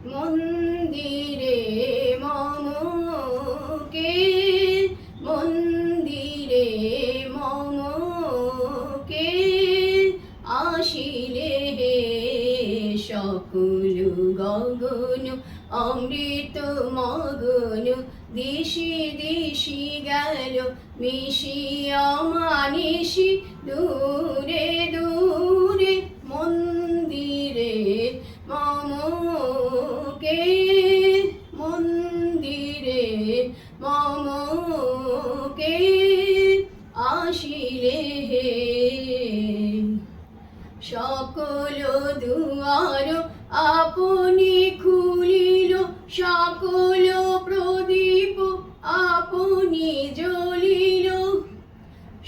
মন্দিরে মম কে মন্দিরে মম কে আসিলে হে সকল গগন অমৃত মগন দিশি দিশি গেল মিশিয়া মানিসি দূরে দূরে মন্দিরে মম কে মন্দিরে মম কে আসিলে হে সকল দুয়ার আপনি খুলিল সকল প্রদীপ আপনি জ্বলিল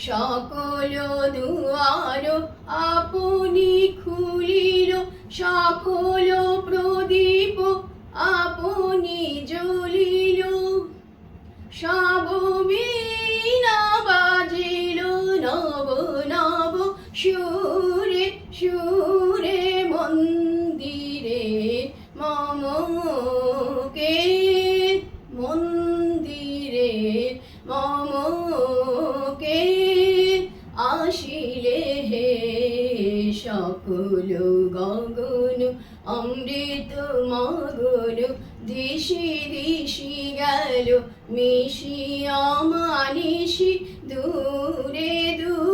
সকল দুয়ার আপনি খুলিল সকল প্রদীপ আপনি জ্বলিল সব বীণা বাজিল নব নব সুরে সুরে মন্দিরে মম কে মন্দিরে মম কে আসিলে হে সকল গগন অমৃত মগন দিশি দিশি গেল মিশিয়া মানিসি দূরে দূরে